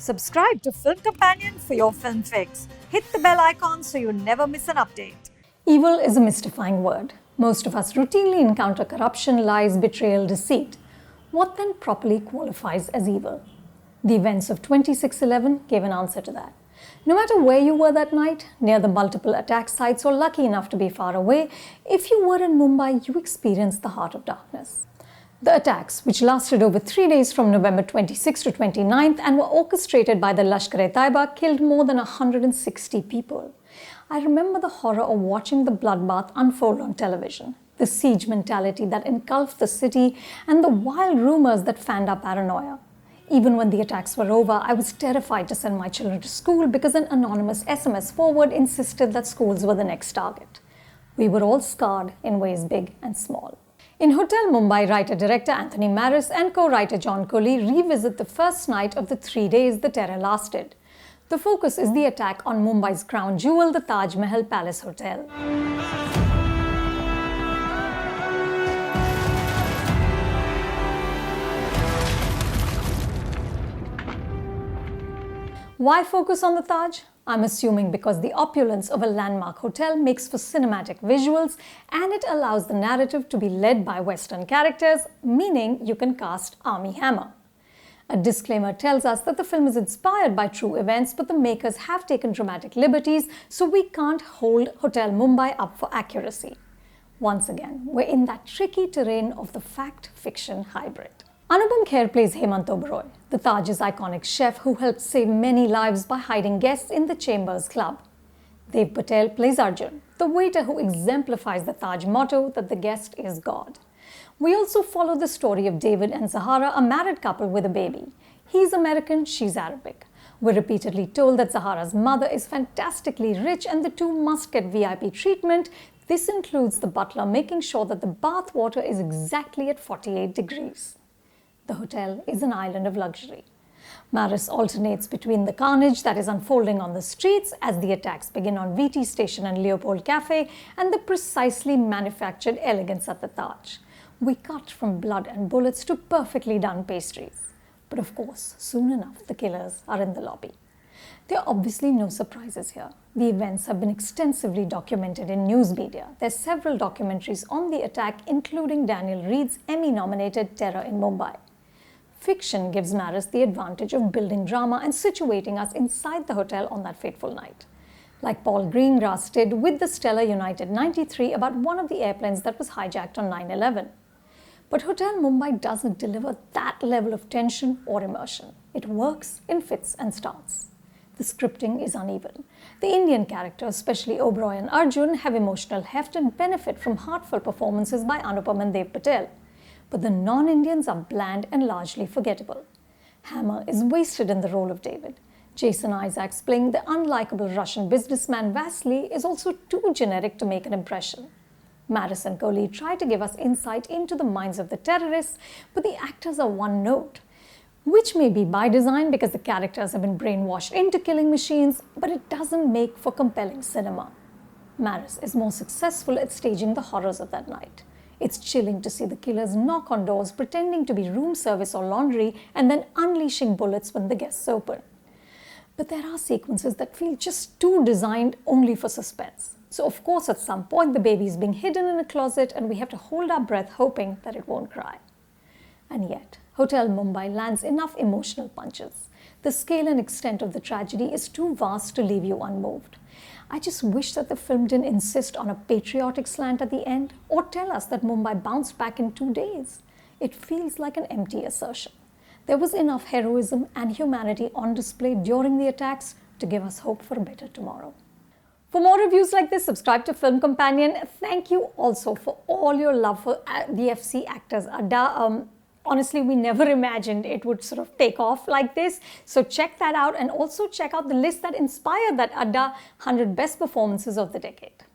Subscribe to Film Companion for your film fix. Hit the bell icon so you never miss an update. Evil is a mystifying word. Most of us routinely encounter corruption, lies, betrayal, deceit. What then properly qualifies as evil? The events of 26/11 gave an answer to that. No matter where you were that night, near the multiple attack sites or lucky enough to be far away, if you were in Mumbai, you experienced the heart of darkness. The attacks, which lasted over 3 days from November 26 to 29th and were orchestrated by the Lashkar-e-Taiba, killed more than 160 people. I remember the horror of watching the bloodbath unfold on television, the siege mentality that engulfed the city, and the wild rumors that fanned our paranoia. Even when the attacks were over, I was terrified to send my children to school because an anonymous SMS forward insisted that schools were the next target. We were all scarred in ways big and small. In Hotel Mumbai, writer-director Anthony Maris and co-writer John Coley revisit the first night of the 3 days the terror lasted. The focus is the attack on Mumbai's crown jewel, the Taj Mahal Palace Hotel. Why focus on the Taj? I'm assuming because the opulence of a landmark hotel makes for cinematic visuals and it allows the narrative to be led by Western characters, meaning you can cast Armie Hammer. A disclaimer tells us that the film is inspired by true events, but the makers have taken dramatic liberties, so we can't hold Hotel Mumbai up for accuracy. Once again, we're in that tricky terrain of the fact-fiction hybrid. Anupam Kher plays Hemant Oberoi, the Taj's iconic chef who helped save many lives by hiding guests in the Chambers Club. Dev Patel plays Arjun, the waiter who exemplifies the Taj motto that the guest is God. We also follow the story of David and Zahara, a married couple with a baby. He's American, she's Arabic. We're repeatedly told that Zahara's mother is fantastically rich and the two must get VIP treatment. This includes the butler making sure that the bath water is exactly at 48 degrees. The hotel is an island of luxury. Maris alternates between the carnage that is unfolding on the streets as the attacks begin on VT Station and Leopold Cafe and the precisely manufactured elegance at the Taj. We cut from blood and bullets to perfectly done pastries. But of course, soon enough, the killers are in the lobby. There are obviously no surprises here. The events have been extensively documented in news media. There's several documentaries on the attack, including Daniel Reed's Emmy-nominated Terror in Mumbai. Fiction gives Maris the advantage of building drama and situating us inside the hotel on that fateful night. Like Paul Greengrass did with the Stella United 93 about one of the airplanes that was hijacked on 9/11. But Hotel Mumbai doesn't deliver that level of tension or immersion. It works in fits and starts. The scripting is uneven. The Indian characters, especially Oberoi and Arjun, have emotional heft and benefit from heartfelt performances by Anupam and Dev Patel. But the non-Indians are bland and largely forgettable. Hammer is wasted in the role of David. Jason Isaacs playing the unlikable Russian businessman Vasily is also too generic to make an impression. Maris and Coley try to give us insight into the minds of the terrorists, but the actors are one note, which may be by design because the characters have been brainwashed into killing machines, but it doesn't make for compelling cinema. Maris is more successful at staging the horrors of that night. It's chilling to see the killers knock on doors pretending to be room service or laundry and then unleashing bullets when the guests open. But there are sequences that feel just too designed only for suspense. So of course at some point the baby is being hidden in a closet and we have to hold our breath hoping that it won't cry. And yet, Hotel Mumbai lands enough emotional punches. The scale and extent of the tragedy is too vast to leave you unmoved. I just wish that the film didn't insist on a patriotic slant at the end or tell us that Mumbai bounced back in 2 days. It feels like an empty assertion. There was enough heroism and humanity on display during the attacks to give us hope for a better tomorrow. For more reviews like this, subscribe to Film Companion. Thank you also for all your love for the FC actors. Adda, honestly, we never imagined it would sort of take off like this. So check that out and also check out the list that inspired that Adda 100 Best Performances of the Decade.